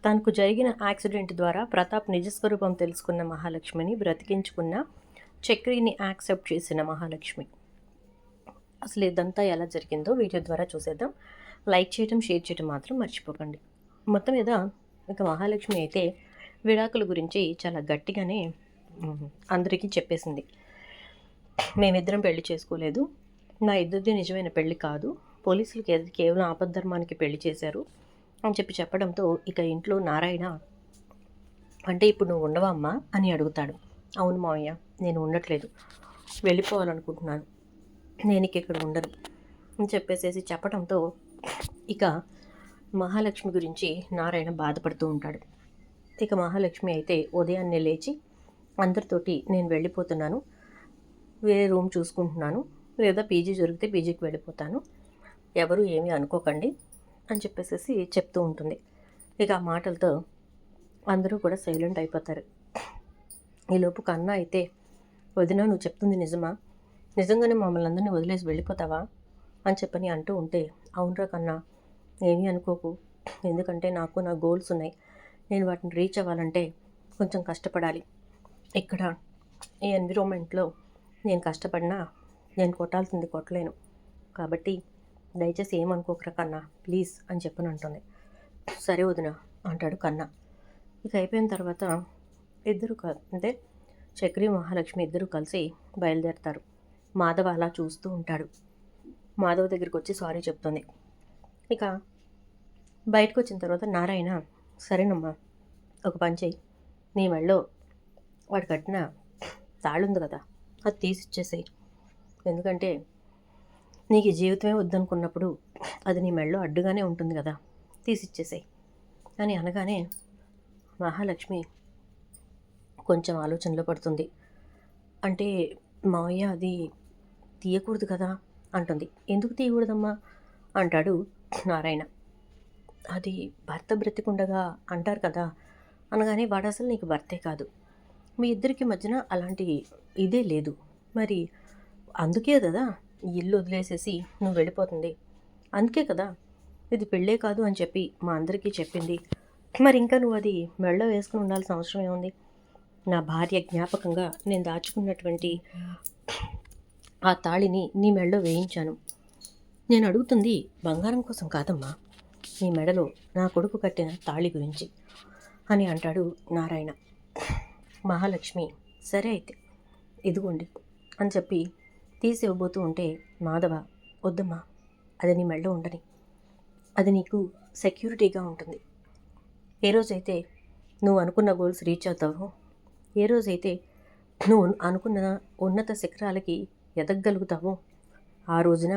తనకు జరిగిన యాక్సిడెంట్ ద్వారా ప్రతాప్ నిజస్వరూపం తెలుసుకున్న మహాలక్ష్మిని బ్రతికించుకున్న చక్రిని యాక్సెప్ట్ చేసిన మహాలక్ష్మి. అసలు ఇదంతా ఎలా జరిగిందో వీడియో ద్వారా చూసేద్దాం. లైక్ చేయడం, షేర్ చేయడం మాత్రం మర్చిపోకండి. మొత్తం మీద ఇక మహాలక్ష్మి అయితే విడాకుల గురించి చాలా గట్టిగానే అందరికీ చెప్పేసింది. మేమిద్దరం పెళ్లి చేసుకోలేదు, నా ఇద్దరిది నిజమైన పెళ్లి కాదు, పోలీసులు కేవలం ఆపద్ధర్మానికి పెళ్లి చేశారు అని చెప్పడంతో ఇక ఇంట్లో నారాయణ అంటే ఇప్పుడు నువ్వు ఉండవా అమ్మా అని అడుగుతాడు. అవును మావయ్య, నేను ఉండట్లేదు, వెళ్ళిపోవాలనుకుంటున్నాను, నేను ఇక్కడ ఉండను అని చెప్పడంతో ఇక మహాలక్ష్మి గురించి నారాయణ బాధపడుతూ ఉంటాడు. ఇక మహాలక్ష్మి అయితే ఉదయాన్నే లేచి అందరితోటి నేను వెళ్ళిపోతున్నాను, వేరే రూమ్ చూసుకుంటున్నాను, లేదా పీజీ దొరికితే పీజీకి వెళ్ళిపోతాను, ఎవరు ఏమీ అనుకోకండి అని చెప్తూ ఉంటుంది. ఇక ఆ మాటలతో అందరూ కూడా సైలెంట్ అయిపోతారు. ఈలోపు కన్నా అయితే, వదిన నువ్వు చెప్తుంది నిజమా, నిజంగానే మమ్మల్ని అందరినీ వదిలేసి వెళ్ళిపోతావా అని అంటూ ఉంటే, అవునరా కన్నా, ఏమీ అనుకోకు, ఎందుకంటే నాకు నా గోల్స్ ఉన్నాయి, నేను వాటిని రీచ్ అవ్వాలంటే కొంచెం కష్టపడాలి, ఇక్కడ ఈ ఎన్విరాన్మెంట్లో నేను కష్టపడినా నేను కొట్టాల్సింది కొట్టలేను, కాబట్టి దయచేసి ఏమనుకోకరా కన్నా ప్లీజ్ అని అంటుంది. సరే వదిన అంటాడు కన్నా. ఇక అయిపోయిన తర్వాత ఇద్దరు అంటే చక్రి మహాలక్ష్మి ఇద్దరు కలిసి బయలుదేరతారు. మాధవ అలా చూస్తూ ఉంటాడు. మాధవ్ దగ్గరికి వచ్చి సారీ చెప్తుంది. ఇక బయటకు వచ్చిన తర్వాత నారాయణ, సరేనమ్మా ఒక పని చెయ్యి, నీ మెళ్ళో వాడు కట్టిన తాళి ఉంది కదా అది తీసిచ్చేసేయి, ఎందుకంటే నీకు ఈ జీవితమే వద్దనుకున్నప్పుడు అది నీ మెళ్ళో అడ్డుగానే ఉంటుంది కదా, తీసిచ్చేసేయి అని అనగానే మహాలక్ష్మి కొంచెం ఆలోచనలో పడుతుంది. అంటే మావయ్య అది తీయకూడదు కదా అంటుంది. ఎందుకు తీయకూడదమ్మా అంటాడు నారాయణ. అది భర్త బ్రతికుండగా అంటారు కదా అనగానే, వాడు అసలు నీకు భర్తే కాదు, మీ ఇద్దరికి మధ్యన అలాంటి ఇదే లేదు, మరి అందుకే కదా ఇల్లు వదిలేసేసి నువ్వు వెళ్ళిపోతుంది, అందుకే కదా ఇది పెళ్ళే కాదు అని చెప్పి మా అందరికీ చెప్పింది, మరి ఇంకా నువ్వు అది మెళ్ళో వేసుకుని ఉండాల్సిన అవసరం ఏముంది, నా భార్య జ్ఞాపకంగా నేను దాచుకున్నటువంటి ఆ తాళిని నీ మెళ్ళో వేయించాను, నేను అడుగుతుంది బంగారం కోసం కాదమ్మా, నీ మెడలో నా కొడుకు కట్టిన తాళి గురించి అని అంటాడు నారాయణ. మహాలక్ష్మి సరే అయితే ఇదిగోండి అని చెప్పి తీసి ఇవ్వబోతూ ఉంటే, మాధవ వద్దమ్మా, అది నీ మెడలో ఉండని, అది నీకు సెక్యూరిటీగా ఉంటుంది, ఏ రోజైతే నువ్వు అనుకున్న గోల్స్ రీచ్ అవుతావో, ఏ రోజైతే నువ్వు అనుకున్న ఉన్నత శిఖరాలకి ఎదగగలుగుతావో, ఆ రోజున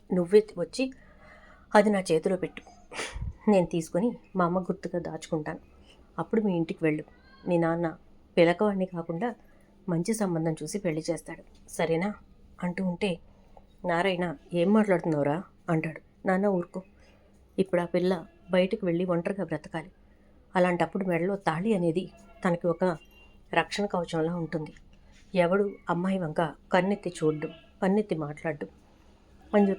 నువ్వే వచ్చి అది నా చేతిలో పెట్టు, నేను తీసుకొని మా అమ్మ గుర్తుగా దాచుకుంటాను, అప్పుడు మీ ఇంటికి వెళ్ళు, మీ నాన్న పిలకవాడిని కాకుండా మంచి సంబంధం చూసి పెళ్లి చేస్తాడు, సరేనా అంటూ ఉంటే, నారాయణ ఏం మాట్లాడుతున్నావురా అంటాడు. నాన్న ఊరుకో, ఇప్పుడు ఆ పిల్ల బయటకు వెళ్ళి ఒంటరిగా బ్రతకాలి, అలాంటప్పుడు మెడలో తాళి అనేది తనకి ఒక రక్షణ కవచంలా ఉంటుంది, ఎవడు అమ్మాయి వంక కన్నెత్తి చూడ్డు, పన్నెత్తి మాట్లాడ్డు అని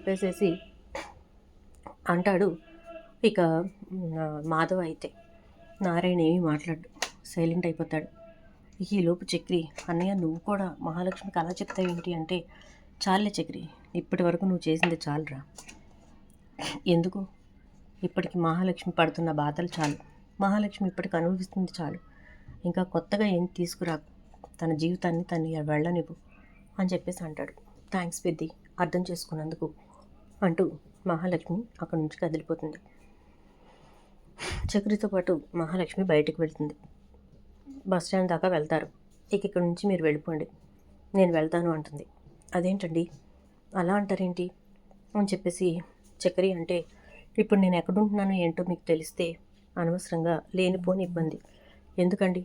అంటాడు. ఇక మాధవ్ అయితే నారాయణ ఏమీ మాట్లాడు, సైలెంట్ అయిపోతాడు. ఈలోపు చక్రి, అన్నయ్య నువ్వు కూడా మహాలక్ష్మికి అలా చెప్తావు ఏంటి అంటే, చాలే చక్రి, ఇప్పటి వరకు నువ్వు చేసింది చాలురా, ఎందుకు ఇప్పటికి మహాలక్ష్మి పడుతున్న బాధలు చాలు, మహాలక్ష్మి ఇప్పటికి అనుభవిస్తుంది చాలు, ఇంకా కొత్తగా ఏం తీసుకురాకు, తన జీవితాన్ని తను వెళ్ళనివ్వు అని అంటాడు. థ్యాంక్స్ పెద్ది, అర్థం చేసుకున్నందుకు అంటూ మహాలక్ష్మి అక్కడి నుంచి కదిలిపోతుంది. చక్రితో పాటు మహాలక్ష్మి బయటికి వెళ్తుంది. బస్ స్టాండ్ దాకా వెళ్తారు. ఇక్కడి నుంచి మీరు వెళ్ళిపోండి, నేను వెళ్తాను అంటుంది. అదేంటండి అలా అంటారేంటి అని చక్రి అంటే, ఇప్పుడు నేను ఎక్కడుంటున్నానో ఏంటో మీకు తెలిస్తే అనవసరంగా లేనిపోని ఇబ్బంది ఎందుకండి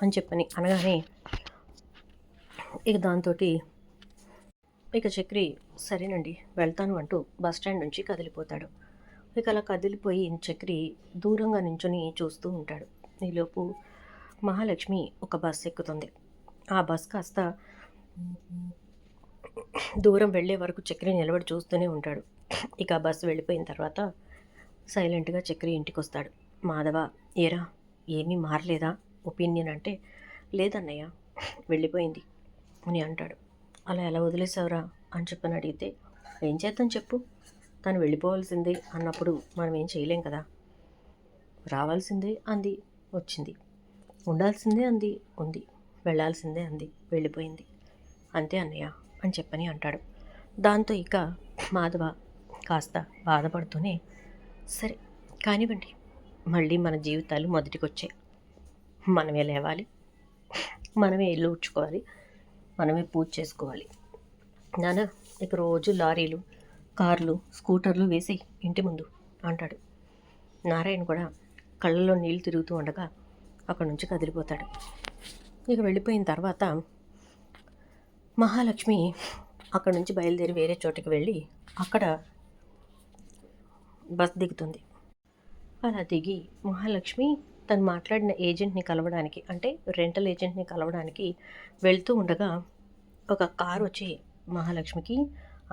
అని అనగానే, ఇక దాంతో ఇక చక్రి సరేనండి వెళ్తాను అంటూ బస్ స్టాండ్ నుంచి కదిలిపోతాడు. ఇక అలా కదిలిపోయి చక్రి దూరంగా నించుని చూస్తూ ఉంటాడు. ఈలోపు మహాలక్ష్మి ఒక బస్ ఎక్కుతుంది. ఆ బస్ కాస్త దూరం వెళ్ళే వరకు చక్రి నిలబడి చూస్తూనే ఉంటాడు. ఇక ఆ బస్సు వెళ్ళిపోయిన తర్వాత సైలెంట్గా చక్రి ఇంటికి వస్తాడు. మాధవ, ఏరా ఏమీ మారలేదా ఒపీనియన్ అంటే, లేదన్నయ్య వెళ్ళిపోయింది అని అంటాడు. అలా ఎలా వదిలేసావురా అని చెప్పని అడిగితే, ఏం చేద్దాం చెప్పు, తను వెళ్ళిపోవాల్సిందే అన్నప్పుడు మనం ఏం చేయలేం కదా. రావాల్సిందే అంది, వచ్చింది. ఉండాల్సిందే అంది, ఉంది. వెళ్ళాల్సిందే అంది, వెళ్ళిపోయింది. అంతే అన్నయ్య అని చెప్పని అంటాడు. దాంతో ఇక మాధవ కాస్త బాధపడుతూనే, సరే కానివ్వండి, మళ్ళీ మన జీవితాలు మొదటికొచ్చాయి. మనమే లేవాలి, మనమే ఇల్లు ఉడ్చుకోవాలి, మనమే పూజ చేసుకోవాలి. నాన్న ఇక రోజు లారీలు, కార్లు, స్కూటర్లు వేసి ఇంటి ముందు అంటాడు. నారాయణ కూడా కళ్ళలో నీళ్లు తిరుగుతూ ఉండగా అక్కడి నుంచి కదిలిపోతాడు. ఇక వెళ్ళిపోయిన తర్వాత మహాలక్ష్మి అక్కడి నుంచి బయలుదేరి వేరే చోటికి వెళ్ళి అక్కడ బస్ దిగుతుంది. అలా దిగి మహాలక్ష్మి తను మాట్లాడిన ఏజెంట్ని కలవడానికి, అంటే రెంటల్ ఏజెంట్ని కలవడానికి వెళ్తూ ఉండగా ఒక కారు వచ్చి మహాలక్ష్మికి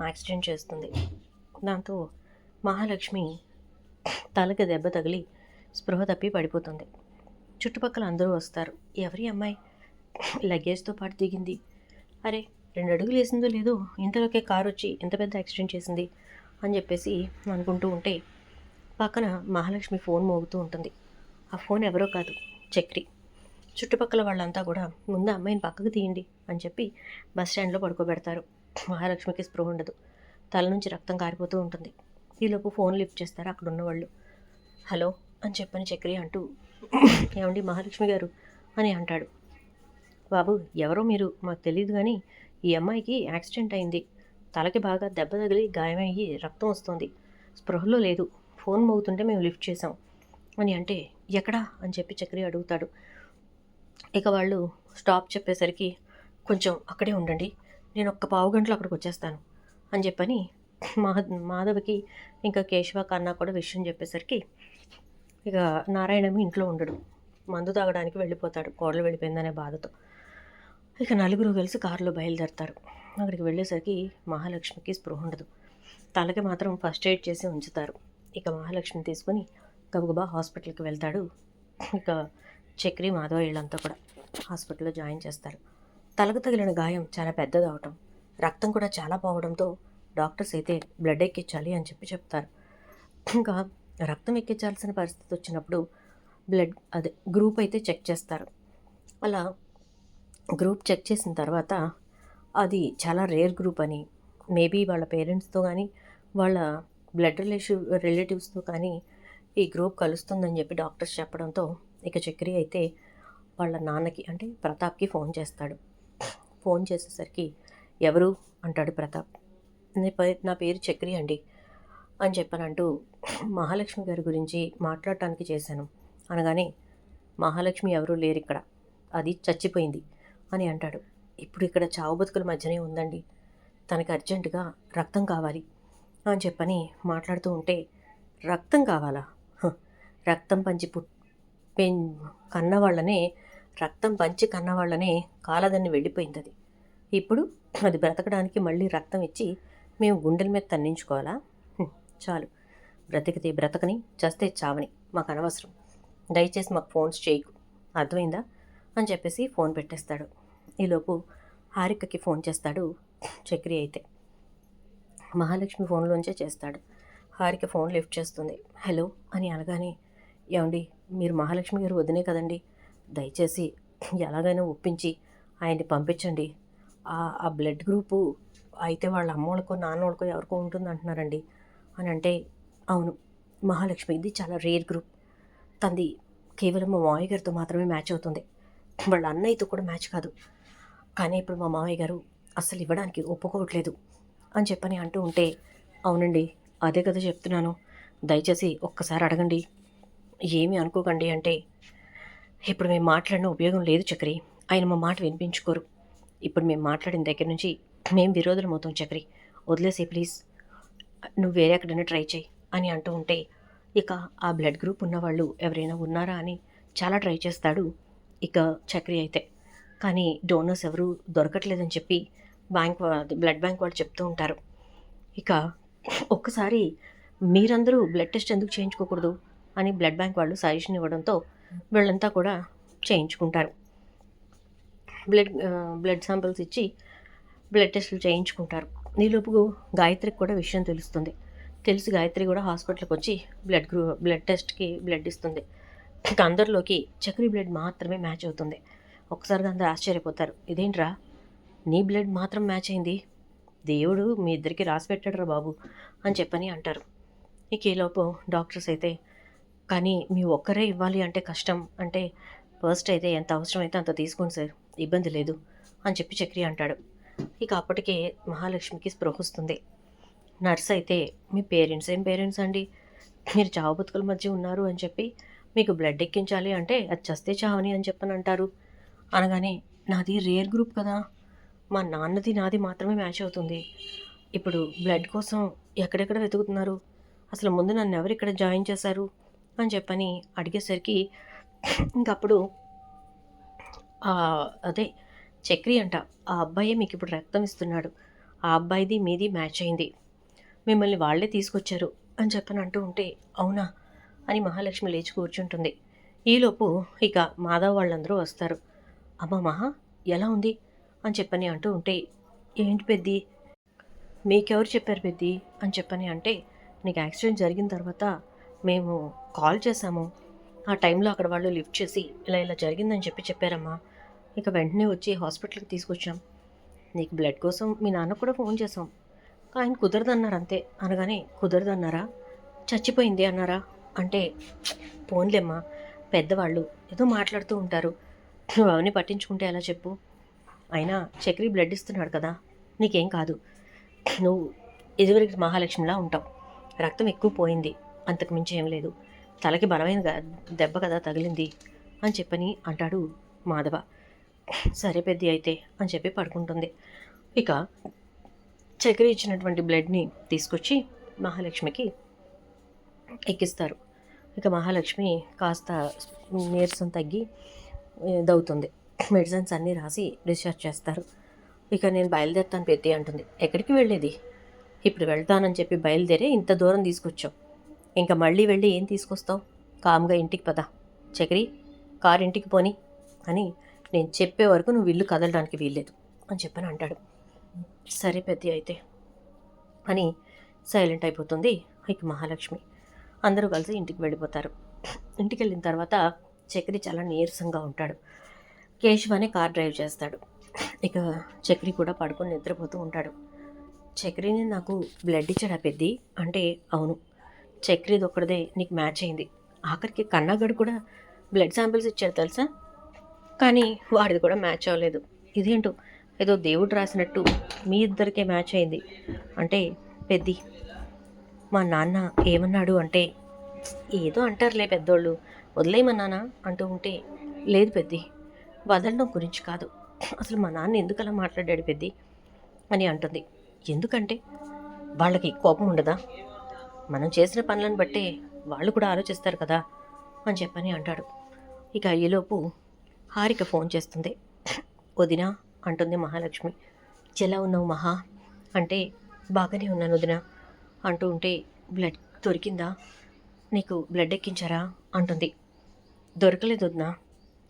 యాక్సిడెంట్ చేస్తుంది. దాంతో మహాలక్ష్మి తలకి దెబ్బ తగిలి స్పృహ తప్పి పడిపోతుంది. చుట్టుపక్కల అందరూ వస్తారు. ఎవరి అమ్మాయి లగేజ్తో పాటు దిగింది, అరే 2 అడుగులు వేసిందో లేదో ఇంతలోకే కారు వచ్చి ఎంత పెద్ద యాక్సిడెంట్ చేసింది అని చెప్పేసి అనుకుంటూ ఉంటే పక్కన మహాలక్ష్మి ఫోన్ మోగుతూ ఉంటుంది. ఆ ఫోన్ ఎవరో కాదు, చక్రి. చుట్టుపక్కల వాళ్ళంతా కూడా ముందు అమ్మాయిని పక్కకు తీయండి అని చెప్పి బస్ స్టాండ్లో పడుకోబెడతారు. మహాలక్ష్మికి స్పృహ ఉండదు, తల నుంచి రక్తం కారిపోతూ ఉంటుంది. ఈలోపు ఫోన్ లిఫ్ట్ చేస్తారు అక్కడ ఉన్నవాళ్ళు. హలో అని చెప్పని చక్రి అంటూ, ఏమండి మహాలక్ష్మి గారు అని అంటాడు. బాబు ఎవరో మీరు మాకు తెలియదు, కానీ ఈ అమ్మాయికి యాక్సిడెంట్ అయింది, తలకి బాగా దెబ్బ తగిలి గాయమయ్యి రక్తం వస్తుంది, స్పృహలో లేదు, ఫోన్ మోగుతుంటే మేము లిఫ్ట్ చేసాం అని అంటే, ఎక్కడా అని చెప్పి చక్రి అడుగుతాడు. ఇక వాళ్ళు స్టాప్ చెప్పేసరికి, కొంచెం అక్కడే ఉండండి, నేను ఒక్క పావు గంటలో అక్కడికి వచ్చేస్తాను అని చెప్పని మాధవకి ఇంకా కేశవ కన్నా కూడా విషయం చెప్పేసరికి ఇక నారాయణమి ఇంట్లో ఉండడు, మందు తాగడానికి వెళ్ళిపోతాడు కోడలు వెళ్ళిపోయిందనే బాధతో. ఇక నలుగురు కలిసి కారులో బయలుదేరతారు. అక్కడికి వెళ్ళేసరికి మహాలక్ష్మికి స్పృహ ఉండదు, తలకి మాత్రం ఫస్ట్ ఎయిడ్ చేసి ఉంచుతారు. ఇక మహాలక్ష్మిని తీసుకొని గబగబా హాస్పిటల్కి వెళ్తాడు. ఇక చక్రి మాధవ వీళ్ళంతా కూడా హాస్పిటల్లో జాయిన్ చేస్తారు. తలకు తగిలిన గాయం చాలా పెద్దది అవటం, రక్తం కూడా చాలా పోవడంతో డాక్టర్స్ అయితే బ్లడ్ ఎక్కించాలి అని చెప్పి చెప్తారు. ఇంకా రక్తం ఎక్కించాల్సిన పరిస్థితి వచ్చినప్పుడు గ్రూప్ అయితే చెక్ చేస్తారు. అలా గ్రూప్ చెక్ చేసిన తర్వాత అది చాలా రేర్ గ్రూప్ అని, మేబీ వాళ్ళ పేరెంట్స్తో కానీ వాళ్ళ బ్లడ్ రిలేటివ్స్తో కానీ ఈ గ్రూప్ కలుస్తుందని చెప్పి డాక్టర్స్ చెప్పడంతో ఇక చక్రి అయితే వాళ్ళ నాన్నకి, అంటే ప్రతాప్కి ఫోన్ చేస్తాడు. ఫోన్ చేసేసరికి, ఎవరు అంటాడు ప్రతాప్. నా పేరు చక్రి అండి అని చెప్పనంటూ, మహాలక్ష్మి గారి గురించి మాట్లాడటానికి చేశాను అనగానే, మహాలక్ష్మి ఎవరూ లేరు ఇక్కడ, అది చచ్చిపోయింది అని అంటాడు. ఇప్పుడు ఇక్కడ చావు బతుకుల మధ్యనే ఉందండి, తనకి అర్జెంటుగా రక్తం కావాలి అని చెప్పని మాట్లాడుతూ ఉంటే, రక్తం కావాలా, రక్తం పంచి కన్నవాళ్ళనే, రక్తం పంచి కన్నవాళ్ళనే కాలదని వెళ్ళిపోయింది అది. ఇప్పుడు అది బ్రతకడానికి మళ్ళీ రక్తం ఇచ్చి మేము గుండెల మీద తన్నించుకోవాలా? చాలు, బ్రతికితే బ్రతకని, చస్తే చావని, మాకు అనవసరం, దయచేసి మాకు ఫోన్స్ చేయకు, అర్థమైందా అని చెప్పేసి ఫోన్ పెట్టేస్తాడు. ఈలోపు హారికకి ఫోన్ చేస్తాడు చక్రి అయితే. మహాలక్ష్మి ఫోన్లోంచే చేస్తాడు. హారిక ఫోన్ లిఫ్ట్ చేస్తుంది. హలో అని అనగానే, ఏమండి మీరు మహాలక్ష్మి గారు వదినే కదండి, దయచేసి ఎలాగైనా ఒప్పించి ఆయన్ని పంపించండి, ఆ బ్లడ్ గ్రూపు అయితే వాళ్ళ అమ్మోళ్ళకో నాన్నోళ్ళకో ఎవరికో ఉంటుంది అంటున్నారండి అని అంటే, అవును మహాలక్ష్మి ఇది చాలా రేర్ గ్రూప్, తంది కేవలం మా మావయ్య గారితో మాత్రమే మ్యాచ్ అవుతుంది, వాళ్ళ అన్నయ్యతో కూడా మ్యాచ్ కాదు, కానీ ఇప్పుడు మా మావయ్య గారు అస్సలు ఇవ్వడానికి ఒప్పుకోవట్లేదు అని చెప్పని అంటూ ఉంటే, అవునండి అదే కదా చెప్తున్నాను, దయచేసి ఒక్కసారి అడగండి, ఏమీ అనుకోకండి అంటే, ఇప్పుడు మేము మాట్లాడిన ఉపయోగం లేదు చక్రి, ఆయన మా మాట వినిపించుకోరు, ఇప్పుడు మేము మాట్లాడిన దగ్గర నుంచి మేము విరోధులం అవుతాం చక్రి, వదిలేసే ప్లీజ్, నువ్వు వేరే ఎక్కడైనా ట్రై చేయి అని అంటూ ఉంటే, ఇక ఆ బ్లడ్ గ్రూప్ ఉన్నవాళ్ళు ఎవరైనా ఉన్నారా అని చాలా ట్రై చేస్తాడు ఇక చక్రి అయితే. కానీ డోనర్స్ ఎవరు దొరకట్లేదని చెప్పి బ్లడ్ బ్యాంక్ వాళ్ళు చెప్తూ ఉంటారు. ఇక ఒక్కసారి మీరందరూ బ్లడ్ టెస్ట్ ఎందుకు చేయించుకోకూడదు అని బ్లడ్ బ్యాంక్ వాళ్ళు సజెషన్ ఇవ్వడంతో వీళ్ళంతా కూడా చేయించుకుంటారు. బ్లడ్ శాంపిల్స్ ఇచ్చి బ్లడ్ టెస్టులు చేయించుకుంటారు. ఈలోపు గాయత్రికి కూడా విషయం తెలిసి గాయత్రి కూడా హాస్పిటల్కి వచ్చి బ్లడ్ టెస్ట్కి బ్లడ్ ఇస్తుంది. ఇక అందరిలోకి చక్రి బ్లడ్ మాత్రమే మ్యాచ్ అవుతుంది. ఒకసారిగా అందరూ ఆశ్చర్యపోతారు. ఇదేంట్రా నీ బ్లడ్ మాత్రం మ్యాచ్ అయింది, దేవుడు మీ ఇద్దరికి రాసి పెట్టాడురా బాబు అని చెప్పని అంటారు. ఇక ఈలోపు డాక్టర్స్ అయితే కానీ మీ ఒక్కరే ఇవ్వాలి అంటే కష్టం, అంటే ఫస్ట్ అయితే ఎంత అవసరం అయితే అంత తీసుకోండి సార్, ఇబ్బంది లేదు అని చెప్పి చక్రి అంటాడు. ఇక అప్పటికే మహాలక్ష్మికి స్పృహ వస్తుంది. నర్స్ అయితే మీ పేరెంట్స్ ఏం పేరెంట్స్ అండి, మీరు చావు బతుకుల మధ్య ఉన్నారు అని చెప్పి మీకు బ్లడ్ ఎక్కించాలి అంటే అది చస్తే చావని అని చెప్పని అంటారు. అనగానే నాది రేర్ గ్రూప్ కదా, మా నాన్నది నాది మాత్రమే మ్యాచ్ అవుతుంది, ఇప్పుడు బ్లడ్ కోసం ఎక్కడెక్కడ వెతుకుతున్నారు, అసలు ముందు నన్ను ఎవరు ఇక్కడ జాయిన్ చేశారు అని చెప్పని అడిగేసరికి ఇంకప్పుడు అదే చక్రి అంట ఆ అబ్బాయే మీకు ఇప్పుడు రక్తం ఇస్తున్నాడు, ఆ అబ్బాయిది మీది మ్యాచ్ అయింది, మిమ్మల్ని వాళ్ళే తీసుకొచ్చారు అని చెప్పని అంటూ ఉంటే అవునా అని మహాలక్ష్మి లేచి కూర్చుంటుంది. ఈలోపు ఇక మాధవ్ వాళ్ళందరూ వస్తారు. అమ్మ మహా ఎలా ఉంది అని చెప్పని అంటూ ఉంటే ఏంటి పెద్ది మీకెవరు చెప్పారు పెద్ది అని చెప్పని అంటే నీకు యాక్సిడెంట్ జరిగిన తర్వాత మేము కాల్ చేశాము, ఆ టైంలో అక్కడ వాళ్ళు లిఫ్ట్ చేసి ఇలా జరిగిందని చెప్పారమ్మా, ఇక వెంటనే వచ్చి హాస్పిటల్కి తీసుకొచ్చాం, నీకు బ్లడ్ కోసం మీ నాన్న కూడా ఫోన్ చేసాం, ఆయన కుదరదన్నారు అంతే. అనగానే కుదరదన్నారా, చచ్చిపోయింది అన్నారా అంటే పోన్లేమ్మా పెద్దవాళ్ళు ఏదో మాట్లాడుతూ ఉంటారు, నువ్వు అవన్నీ పట్టించుకుంటే ఎలా చెప్పు, అయినా చక్రి బ్లడ్ ఇస్తున్నాడు కదా నీకేం కాదు, నువ్వు ఇదివరకు మహాలక్ష్మిలా ఉంటావు, రక్తం ఎక్కువ పోయింది అంతకు మించి ఏం లేదు, తలకి బలమైన దెబ్బ కదా తగిలింది అని చెప్పని అంటాడు మాధవ. సరే పెద్ద అయితే అని చెప్పి పడుకుంటుంది. ఇక చక్రి ఇచ్చినటువంటి బ్లడ్ని తీసుకొచ్చి మహాలక్ష్మికి ఎక్కిస్తారు. ఇక మహాలక్ష్మి కాస్త నీరసం తగ్గి దవుతుంది. మెడిసిన్స్ అన్నీ రాసి డిశ్చార్జ్ చేస్తారు. ఇక నేను బయలుదేరుతాను పెద్ద అంటుంది. ఎక్కడికి వెళ్ళేది, ఇప్పుడు వెళ్తానని చెప్పి బయలుదేరి ఇంత దూరం తీసుకొచ్చావు, ఇంకా మళ్ళీ వెళ్ళి ఏం తీసుకొస్తావు, కామ్గా ఇంటికి పద, చక్రి కారు ఇంటికి పోని అని నేను చెప్పే వరకు నువ్వు ఇల్లు కదలడానికి వీల్లేదు అని చెప్పని అంటాడు. సరే పెద్ద అయితే అని సైలెంట్ అయిపోతుంది. ఇక మహాలక్ష్మి అందరూ కలిసి ఇంటికి వెళ్ళిపోతారు. ఇంటికి వెళ్ళిన తర్వాత చక్రి చాలా నీరసంగా ఉంటాడు. కేశవ్ అనే కార్ డ్రైవ్ చేస్తాడు. ఇక చక్రి కూడా పడుకొని నిద్రపోతూ ఉంటాడు. చక్రిని నాకు బ్లడ్ ఇచ్చాడా పెద్ది అంటే అవును, చక్రిది ఒక్కడిదే నీకు మ్యాచ్ అయింది, ఆఖరికి కన్నాగడు కూడా బ్లడ్ శాంపిల్స్ ఇచ్చాడు తెలుసా, కానీ వాడిది కూడా మ్యాచ్ అవ్వలేదు, ఇదేంటో ఏదో దేవుడు రాసినట్టు మీ ఇద్దరికే మ్యాచ్ అయింది అంటే పెద్ది మా నాన్న ఏమన్నాడు అంటే ఏదో అంటారులే పెద్దోళ్ళు వదిలేయమన్నానా అంటూ ఉంటే లేదు పెద్ది వదలడం గురించి కాదు, అసలు మా నాన్న ఎందుకు అలా మాట్లాడాడు పెద్ది అని అంటుంది. ఎందుకంటే వాళ్ళకి కోపం ఉండదా, మనం చేసిన పనులను బట్టే వాళ్ళు కూడా ఆలోచిస్తారు కదా అని చెప్పని అంటాడు. ఇక ఈలోపు హారిక ఫోన్ చేస్తుంది. వదినా అంటుంది మహాలక్ష్మి. ఎలా ఉన్నావు మహా అంటే బాగానే ఉన్నాను వదినా అంటూ ఉంటే బ్లడ్ దొరికిందా, నీకు బ్లడ్ ఎక్కించారా అంటుంది. దొరకలేదు వదినా,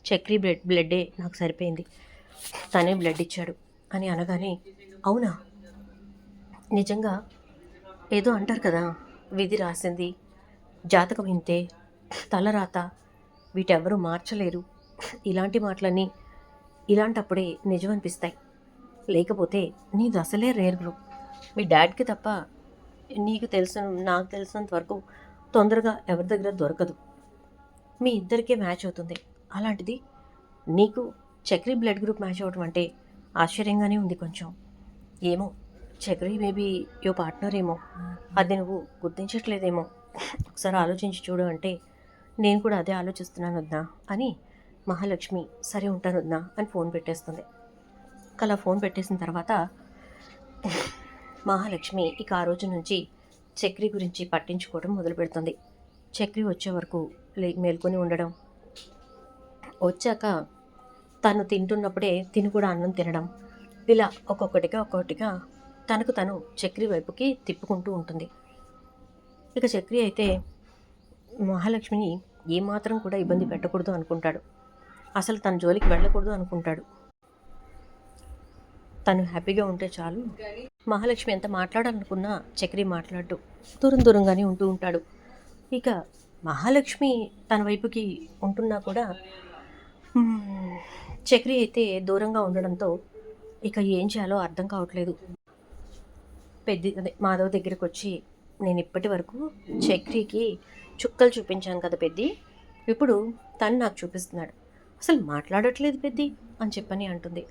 చక్రి బ్లడ్డే నాకు సరిపోయింది, తనే బ్లడ్ ఇచ్చాడు అని అనగానే అవునా నిజంగా ఏదో అంటారు కదా విధి రాసింది, జాతకం ఇంతే, తలరాత, వీటెవరూ మార్చలేరు, ఇలాంటి మాటలన్నీ ఇలాంటప్పుడే నిజం అనిపిస్తాయి, లేకపోతే నీది అసలే రేర్ గ్రూప్, మీ డాడ్కి తప్ప నాకు తెలిసినంత వరకు తొందరగా ఎవరి దగ్గర దొరకదు, మీ ఇద్దరికే మ్యాచ్ అవుతుంది, అలాంటిది నీకు చక్రి బ్లడ్ గ్రూప్ మ్యాచ్ అవ్వడం అంటే ఆశ్చర్యంగానే ఉంది కొంచెం, ఏమో చక్రి మేబీ యో పార్ట్నర్ ఏమో, అది నువ్వు గుర్తించట్లేదేమో, ఒకసారి ఆలోచించి చూడు అంటే నేను కూడా అదే ఆలోచిస్తున్నాను వద్దా అని మహాలక్ష్మి సరే ఉంటాను వద్దా అని ఫోన్ పెట్టేస్తుంది. అలా ఫోన్ పెట్టేసిన తర్వాత మహాలక్ష్మి ఇక ఆ రోజు నుంచి చక్రి గురించి పట్టించుకోవడం మొదలు పెడుతుంది. చక్రి వచ్చే వరకు మేల్కొని ఉండడం, వచ్చాక తను తింటున్నప్పుడే తిని కూడా అన్నం తినడం, ఇలా ఒక్కొక్కటిగా తనకు తను చక్రి వైపుకి తిప్పుకుంటూ ఉంటుంది. ఇక చక్రి అయితే మహాలక్ష్మిని ఏమాత్రం కూడా ఇబ్బంది పెట్టకూడదు అనుకుంటాడు. అసలు తన జోలికి వెళ్ళకూడదు అనుకుంటాడు. తను హ్యాపీగా ఉంటే చాలు. మహాలక్ష్మి ఎంత మాట్లాడాలనుకున్నా చక్రి మాట్లాడు, దూరంగానే ఉంటూ ఉంటాడు. ఇక మహాలక్ష్మి తన వైపుకి ఉంటున్నా కూడా చక్రి అయితే దూరంగా ఉండడంతో ఇక ఏం చేయాలో అర్థం కావట్లేదు. మాధవ్ దగ్గరికి వచ్చి, నేను ఇప్పటి వరకు చక్రికి చుక్కలు చూపించాను కదా పెద్ది, ఇప్పుడు తను నాకు చూపిస్తున్నాడు, అసలు మాట్లాడట్లేదు పెద్ది అని చెప్పని అంటుంది.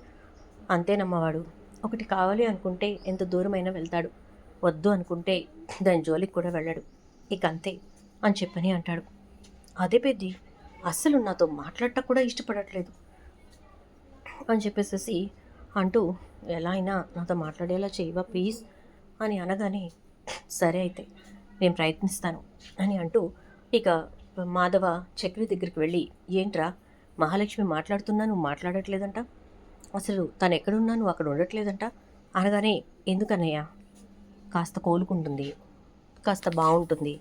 అంతేనమ్మవాడు, ఒకటి కావాలి అనుకుంటే ఎంత దూరమైనా వెళ్తాడు, వద్దు అనుకుంటే దాని జోలికి కూడా వెళ్ళాడు, ఇక అంతే అని చెప్పని అంటాడు. అదే పెద్ది, అస్సలు నాతో మాట్లాడటం కూడా ఇష్టపడట్లేదు అని చెప్పేసి అంటూ, ఎలా అయినా నాతో మాట్లాడేలా చేయవా ప్లీజ్ అని అనగానే, సరే అయితే నేను ప్రయత్నిస్తాను అని అంటూ ఇక మాధవ చక్రి దగ్గరికి వెళ్ళి, ఏంట్రా మహాలక్ష్మి మాట్లాడుతున్నా నువ్వు మాట్లాడట్లేదంట, అసలు తను ఎక్కడున్నా నువ్వు అక్కడ ఉండట్లేదంట అనగానే, ఎందుకన్నయ్య, కాస్త కోలుకుంటుంది, కాస్త బాగుంటుంది,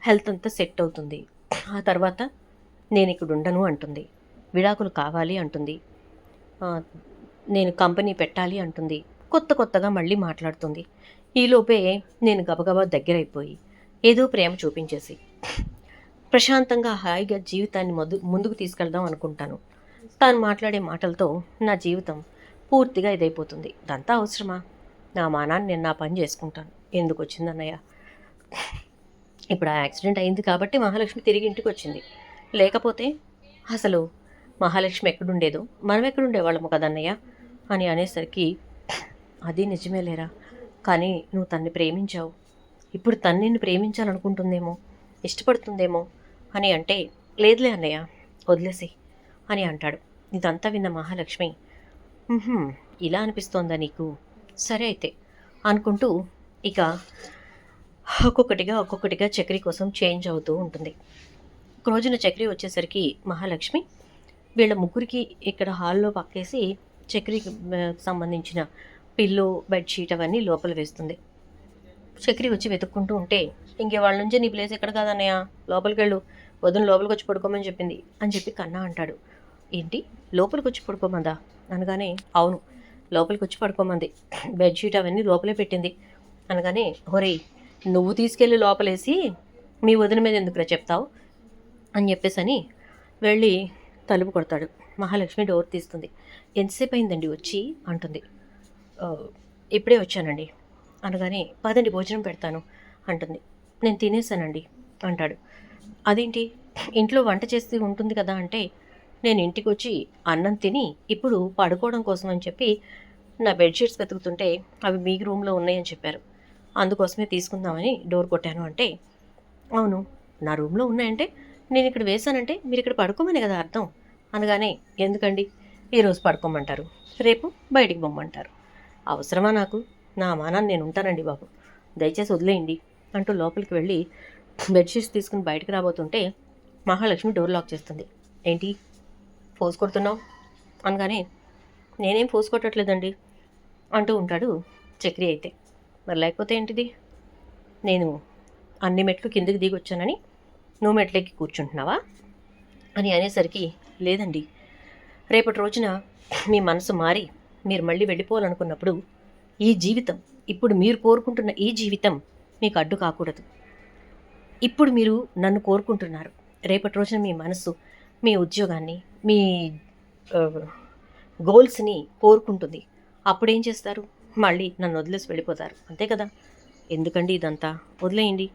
హెల్త్ అంతా సెట్ అవుతుంది, ఆ తర్వాత నేను ఇక్కడ ఉండను అంటుంది, విడాకులు కావాలి అంటుంది, నేను కంపెనీ పెట్టాలి అంటుంది, కొత్తగా మళ్ళీ మాట్లాడుతుంది. ఈలోపే నేను గబగబా దగ్గరైపోయి ఏదో ప్రేమ చూపించేసి ప్రశాంతంగా హాయిగా జీవితాన్ని ముందుకు తీసుకెళ్దాం అనుకుంటాను. తాను మాట్లాడే మాటలతో నా జీవితం పూర్తిగా ఇదైపోతుంది. ఇదంతా అవసరమా? నా మానాన్ని నేను నా పని చేసుకుంటాను. ఎందుకు వచ్చిందన్నయ్య? ఇప్పుడు ఆ యాక్సిడెంట్ అయింది కాబట్టి మహాలక్ష్మి తిరిగి ఇంటికి వచ్చింది. లేకపోతే అసలు మహాలక్ష్మి ఎక్కడుండేదో మనం ఎక్కడుండేవాళ్ళము కదన్నయ్య అని అనేసరికి, అది నిజమే లేరా, కానీ నువ్వు తన్ని ప్రేమించావు, ఇప్పుడు తను నిన్ను ప్రేమించాలనుకుంటుందేమో, ఇష్టపడుతుందేమో అని అంటే, లేదులే అన్నయ్య వదిలేసి అని అంటాడు. ఇదంతా విన్న మహాలక్ష్మి, ఇలా అనిపిస్తోందా నీకు, సరే అయితే అనుకుంటూ ఇక ఒక్కొక్కటిగా చక్రి కోసం చేంజ్ అవుతూ ఉంటుంది. ఒక రోజున చక్రి వచ్చేసరికి మహాలక్ష్మి వీళ్ళ ముగ్గురికి ఇక్కడ హాల్లో పక్కేసి చక్రికి సంబంధించిన పిల్లో బెడ్షీట్ అవన్నీ లోపల వేస్తుంది. చక్రి వచ్చి వెతుక్కుంటూ ఉంటే, ఇంకే వాళ్ళ నుంచి నీ ప్లేస్ ఎక్కడ కాదన్నయ్య, లోపలికి వెళ్ళు, వదిన లోపలికి వచ్చి పడుకోమని చెప్పింది అని చెప్పి కన్నా అంటాడు. ఏంటి, లోపలికి వచ్చి పడుకోమందా అనగానే, అవును లోపలికి వచ్చి పడుకోమంది, బెడ్షీట్ అవన్నీ లోపలే పెట్టింది అనగానే, ఒరే నువ్వు తీసుకెళ్ళి లోపలేసి మీ వదిన మీద ఎందుకురా చెప్తావు అని చెప్పేసి అని వెళ్ళి తలుపు కొడతాడు. మహాలక్ష్మి డోర్ తీస్తుంది. ఎంతసేపు అయిందండి వచ్చి అంటుంది. ఇప్పుడే వచ్చానండి అనగానే, పదండి భోజనం పెడతాను అంటుంది. నేను తినేసానండి అంటాడు. అదేంటి, ఇంట్లో వంట చేసి ఉంటుంది కదా అంటే, నేను ఇంటికి వచ్చి అన్నం తిని ఇప్పుడు పడుకోవడం కోసం అని చెప్పి నా బెడ్షీట్స్ వెతుకుతుంటే అవి మీ రూమ్లో ఉన్నాయని చెప్పారు, అందుకోసమే తీసుకుందామని డోర్ కొట్టాను అంటే, అవును నా రూమ్లో ఉన్నాయంటే నేను ఇక్కడ వేశానంటే మీరు ఇక్కడ పడుకోమని కదా అర్థం అనగానే, ఎందుకండి ఈరోజు పడుకోమంటారు, రేపు బయటికి పొమ్మంటారు, అవసరమా నాకు, నా మానాన్ని నేను ఉంటానండి బాబు, దయచేసి వదిలేయండి అంటూ లోపలికి వెళ్ళి బెడ్షీట్స్ తీసుకుని బయటకు రాబోతుంటే మహాలక్ష్మి డోర్ లాక్ చేస్తుంది. ఏంటి ఫోర్స్ కొడుతున్నావు అనగానే, నేనేం ఫోర్స్ కొట్టట్లేదండి అంటూ ఉంటాడు చక్రి. అయితే మరి లేకపోతే ఏంటిది, నేను అన్ని మెట్లు కిందకి దిగి వచ్చానని నువ్వు మెట్లెక్కి కూర్చుంటున్నావా అని అనేసరికి, లేదండి రేపటి రోజున మీ మనసు మారి మీరు మళ్ళీ వెళ్ళిపోవాలనుకున్నప్పుడు ఈ జీవితం, ఇప్పుడు మీరు కోరుకుంటున్న ఈ జీవితం మీకు అడ్డు కాకూడదు. ఇప్పుడు మీరు నన్ను కోరుకుంటున్నారు, రేపటి రోజున మీ మనసు మీ ఉద్యోగాన్ని, మీ గోల్స్ని కోరుకుంటుంది, అప్పుడేం చేస్తారు, మళ్ళీ నన్ను వదిలేసి వెళ్ళిపోతారు, అంతే కదా, ఎందుకండి ఇదంతా, వదిలేయండి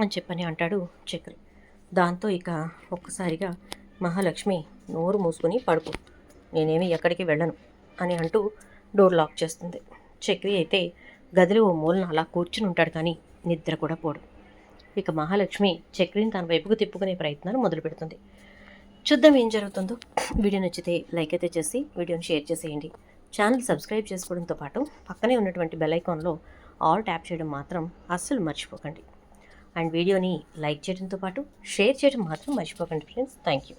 అని చెప్పని అంటాడు చక్రి. దాంతో ఇక ఒక్కసారిగా మహాలక్ష్మి నోరు మూసుకొని పడుకో, నేనేమి ఎక్కడికి వెళ్ళను అని అంటూ డోర్ లాక్ చేస్తుంది. చక్రి అయితే గదిలో ఓ మూలన అలా కూర్చుని ఉంటాడు, కానీ నిద్ర కూడా పోడు. ఇక మహాలక్ష్మి చక్రిని తన వైపుకు తిప్పుకునే ప్రయత్నాలు మొదలు పెడుతుంది. చూద్దాం ఏం జరుగుతుందో. వీడియో నచ్చితే లైక్ అయితే చేసి వీడియోని షేర్ చేసేయండి. ఛానల్ సబ్స్క్రైబ్ చేసుకోవడంతో పాటు పక్కనే ఉన్నటువంటి బెల్ ఐకాన్లో ఆల్ ట్యాప్ చేయడం మాత్రం అస్సలు మర్చిపోకండి. అండ్ వీడియోని లైక్ చేయడంతో పాటు షేర్ చేయడం మాత్రం మర్చిపోకండి ఫ్రెండ్స్. Thank you.